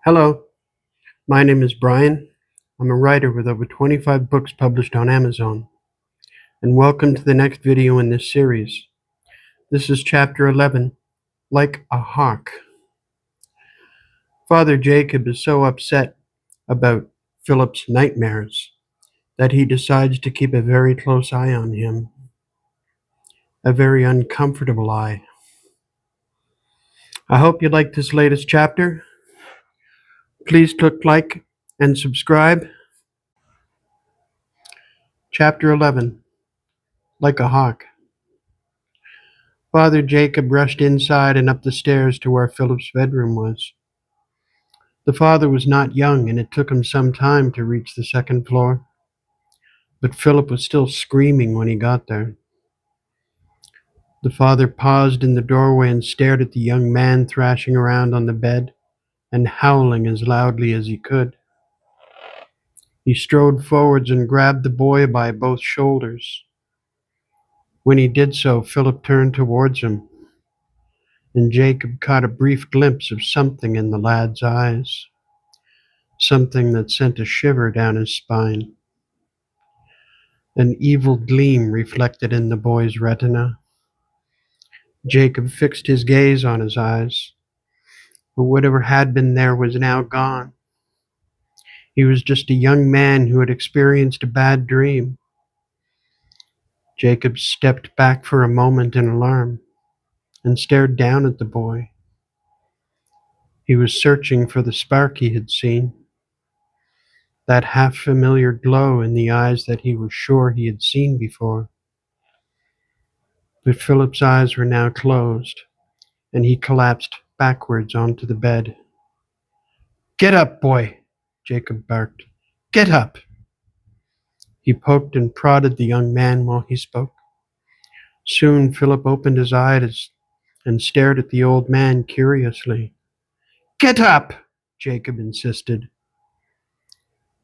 Hello, my name is Brian. I'm a writer with over 25 books published on Amazon, and welcome to the next video in this series. This is Chapter 11, Like a Hawk. Father Jacob is so upset about Philip's nightmares that he decides to keep a very close eye on him, a very uncomfortable eye. I hope you like this latest chapter. Please click like and subscribe. Chapter 11, Like a Hawk. Father Jacob rushed inside and up the stairs to where Philip's bedroom was. The father was not young, and it took him some time to reach the second floor. But Philip was still screaming when he got there. The father paused in the doorway and stared at the young man thrashing around on the bed and howling as loudly as he could. He strode forwards and grabbed the boy by both shoulders. When he did so, Philip turned towards him, and Jacob caught a brief glimpse of something in the lad's eyes, something that sent a shiver down his spine. An evil gleam reflected in the boy's retina. Jacob fixed his gaze on his eyes, but whatever had been there was now gone. He was just a young man who had experienced a bad dream. Jacob stepped back for a moment in alarm and stared down at the boy. He was searching for the spark he had seen, that half-familiar glow in the eyes that he was sure he had seen before. But Philip's eyes were now closed, and he collapsed backwards onto the bed. "Get up, boy," Jacob barked. "Get up." He poked and prodded the young man while he spoke. Soon Philip opened his eyes and stared at the old man curiously. "Get up," Jacob insisted.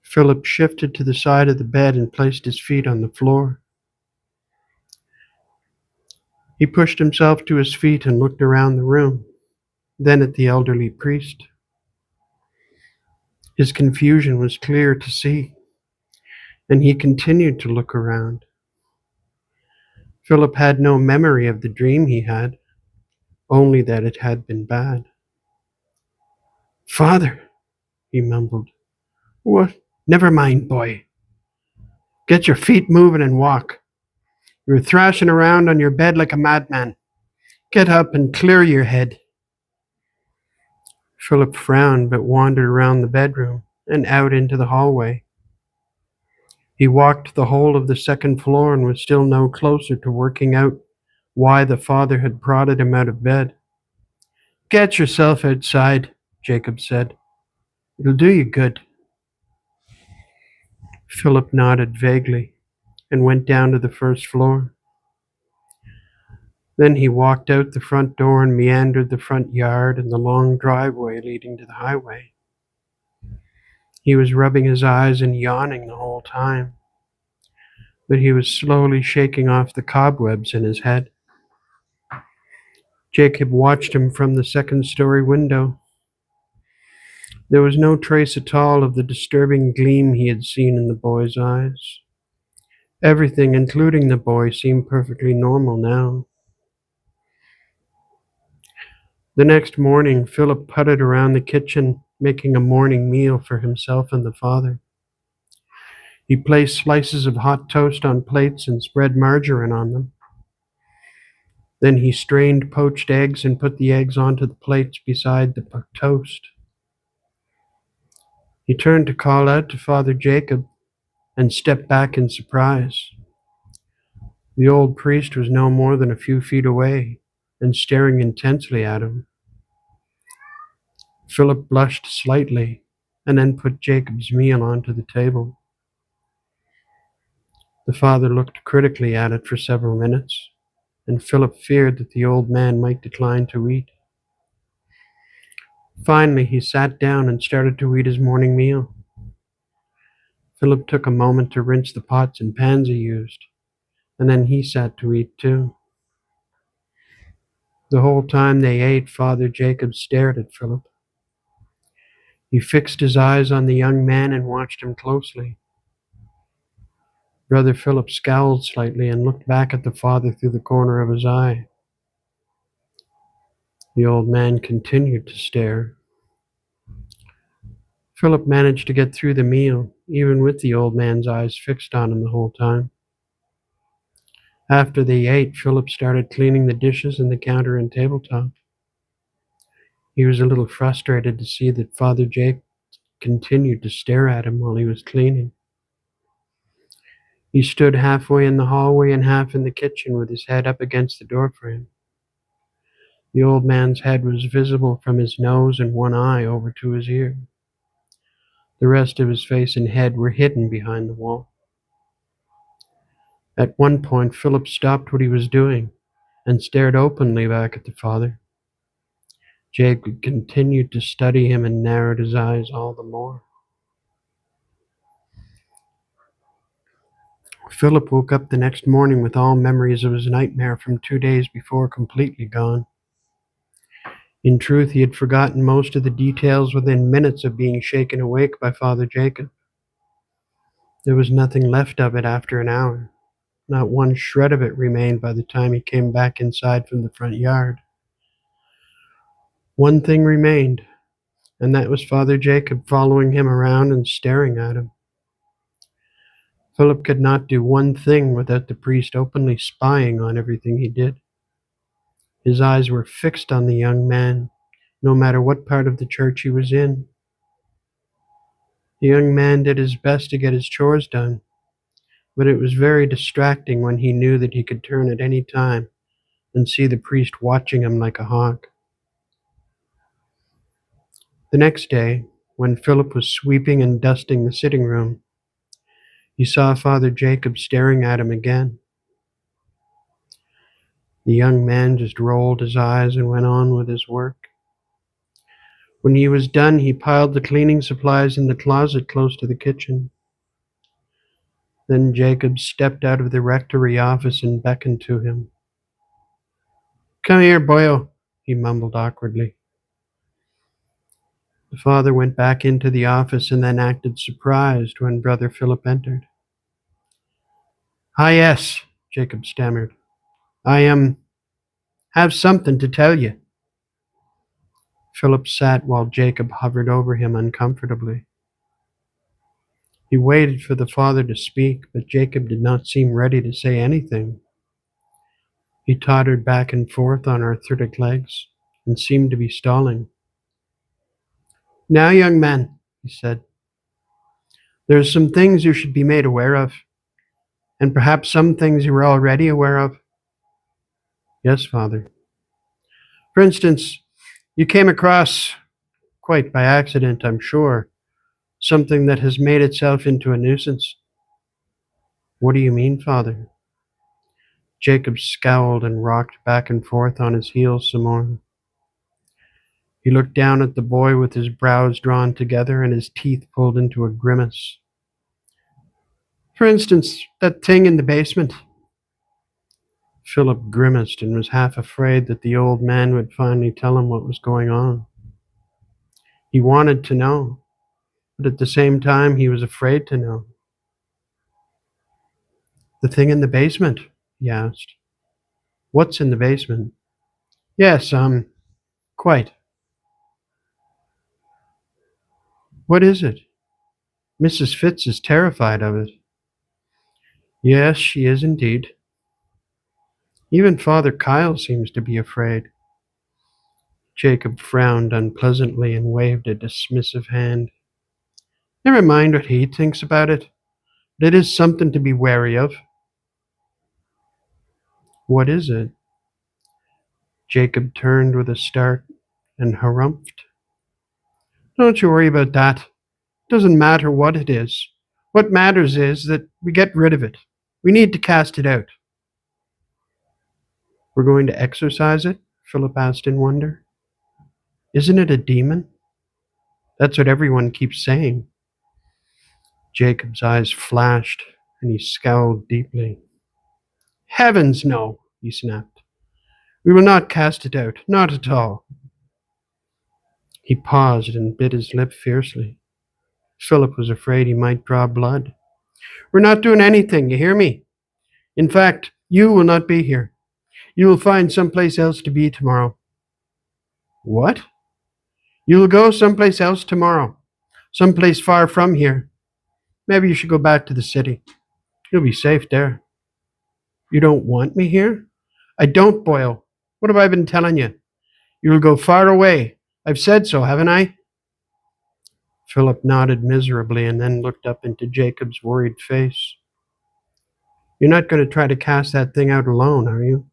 Philip shifted to the side of the bed and placed his feet on the floor. He pushed himself to his feet and looked around the room, then at the elderly priest. His confusion was clear to see, and he continued to look around. Philip had no memory of the dream he had, only that it had been bad. "Father," he mumbled. "What? Never mind, boy. Get your feet moving and walk. You're thrashing around on your bed like a madman. Get up and clear your head." Philip frowned but wandered around the bedroom and out into the hallway. He walked the whole of the second floor and was still no closer to working out why the father had prodded him out of bed. "Get yourself outside," Jacob said. "It'll do you good." Philip nodded vaguely and went down to the first floor. Then he walked out the front door and meandered the front yard and the long driveway leading to the highway. He was rubbing his eyes and yawning the whole time, but he was slowly shaking off the cobwebs in his head. Jacob watched him from the second-story window. There was no trace at all of the disturbing gleam he had seen in the boy's eyes. Everything, including the boy, seemed perfectly normal now. The next morning, Philip puttered around the kitchen, making a morning meal for himself and the father. He placed slices of hot toast on plates and spread margarine on them. Then he strained poached eggs and put the eggs onto the plates beside the toast. He turned to call out to Father Jacob and stepped back in surprise. The old priest was no more than a few feet away and staring intensely at him. Philip blushed slightly and then put Jacob's meal onto the table. The father looked critically at it for several minutes, and Philip feared that the old man might decline to eat. Finally, he sat down and started to eat his morning meal. Philip took a moment to rinse the pots and pans he used, and then he sat to eat too. The whole time they ate, Father Jacob stared at Philip. He fixed his eyes on the young man and watched him closely. Brother Philip scowled slightly and looked back at the father through the corner of his eye. The old man continued to stare. Philip managed to get through the meal, even with the old man's eyes fixed on him the whole time. After they ate, Philip started cleaning the dishes and the counter and tabletop. He was a little frustrated to see that Father Jake continued to stare at him while he was cleaning. He stood halfway in the hallway and half in the kitchen with his head up against the doorframe. The old man's head was visible from his nose and one eye over to his ear. The rest of his face and head were hidden behind the wall. At one point, Philip stopped what he was doing and stared openly back at the father. Jake continued to study him and narrowed his eyes all the more. Philip woke up the next morning with all memories of his nightmare from 2 days before completely gone. In truth, he had forgotten most of the details within minutes of being shaken awake by Father Jacob. There was nothing left of it after an hour. Not one shred of it remained by the time he came back inside from the front yard. One thing remained, and that was Father Jacob following him around and staring at him. Philip could not do one thing without the priest openly spying on everything he did. His eyes were fixed on the young man, no matter what part of the church he was in. The young man did his best to get his chores done, but it was very distracting when he knew that he could turn at any time and see the priest watching him like a hawk. The next day, when Philip was sweeping and dusting the sitting room, he saw Father Jacob staring at him again. The young man just rolled his eyes and went on with his work. When he was done, he piled the cleaning supplies in the closet close to the kitchen. Then Jacob stepped out of the rectory office and beckoned to him. "Come here, boyo," he mumbled awkwardly. The father went back into the office and then acted surprised when Brother Philip entered. "Ah, yes," Jacob stammered. "I have something to tell you." Philip sat while Jacob hovered over him uncomfortably. He waited for the father to speak, but Jacob did not seem ready to say anything. He tottered back and forth on arthritic legs and seemed to be stalling. "Now, young man," he said, "there are some things you should be made aware of, and perhaps some things you were already aware of." "Yes, Father." "For instance, you came across, quite by accident, I'm sure, something that has made itself into a nuisance." "What do you mean, Father?" Jacob scowled and rocked back and forth on his heels some more. He looked down at the boy with his brows drawn together and his teeth pulled into a grimace. "For instance, that thing in the basement." Philip grimaced and was half afraid that the old man would finally tell him what was going on. He wanted to know, but at the same time he was afraid to know. "The thing in the basement?" he asked. "What's in the basement?" "Yes, quite." "What is it?" "Mrs. Fitz is terrified of it." "Yes, she is indeed." "Even Father Kyle seems to be afraid." Jacob frowned unpleasantly and waved a dismissive hand. "Never mind what he thinks about it, but it is something to be wary of." "What is it?" Jacob turned with a start and harumphed. "Don't you worry about that. It doesn't matter what it is. What matters is that we get rid of it. We need to cast it out." "We're going to exorcise it?" Philip asked in wonder. "Isn't it a demon?" "That's what everyone keeps saying." Jacob's eyes flashed, and he scowled deeply. "Heavens, no," he snapped. "We will not cast it out, not at all." He paused and bit his lip fiercely. Philip was afraid he might draw blood. We're not doing anything, you hear me? In fact, you will not be here. You will find someplace else to be tomorrow. What? You will go someplace else tomorrow. Someplace far from here. Maybe you should go back to the city. You'll be safe there. You don't want me here? I don't, Boyle. What have I been telling you? You will go far away. I've said so, haven't I? Philip nodded miserably and then looked up into Jacob's worried face. You're not going to try to cast that thing out alone, are you?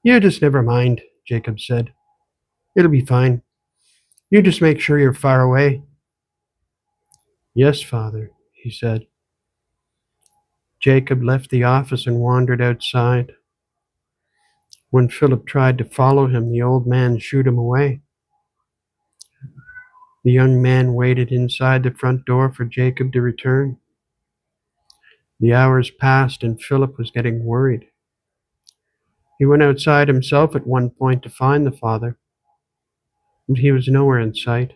You just never mind, Jacob said. It'll be fine. You just make sure you're far away. Yes, Father, he said. Jacob left the office and wandered outside. When Philip tried to follow him, the old man shooed him away. The young man waited inside the front door for Jacob to return. The hours passed and Philip was getting worried. He went outside himself at one point to find the father, but he was nowhere in sight.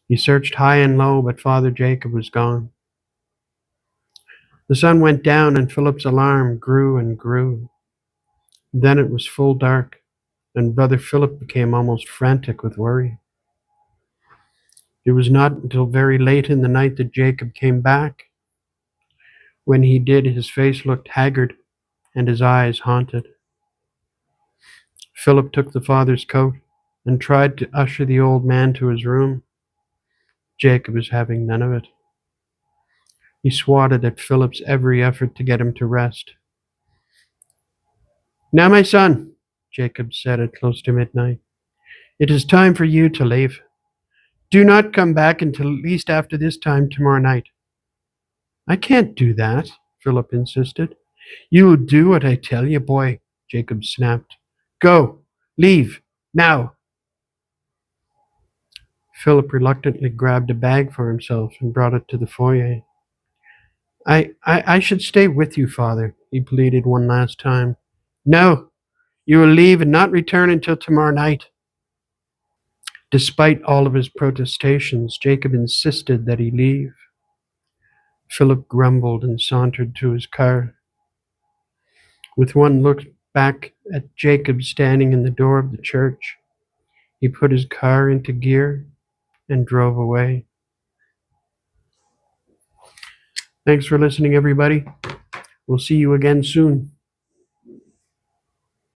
He searched high and low, but Father Jacob was gone. The sun went down and Philip's alarm grew and grew. Then it was full dark, and Brother Philip became almost frantic with worry. It was not until very late in the night that Jacob came back. When he did, his face looked haggard and his eyes haunted. Philip took the father's coat and tried to usher the old man to his room. Jacob was having none of it. He swatted at Philip's every effort to get him to rest. Now, my son, Jacob said at close to midnight, it is time for you to leave. Do not come back until at least after this time tomorrow night. I can't do that, Philip insisted. You will do what I tell you, boy, Jacob snapped. Go, leave, now. Philip reluctantly grabbed a bag for himself and brought it to the foyer. I should stay with you, Father, he pleaded one last time. No, you will leave and not return until tomorrow night. Despite all of his protestations, Jacob insisted that he leave. Philip grumbled and sauntered to his car. With one look back at Jacob standing in the door of the church, he put his car into gear and drove away. Thanks for listening, everybody. We'll see you again soon.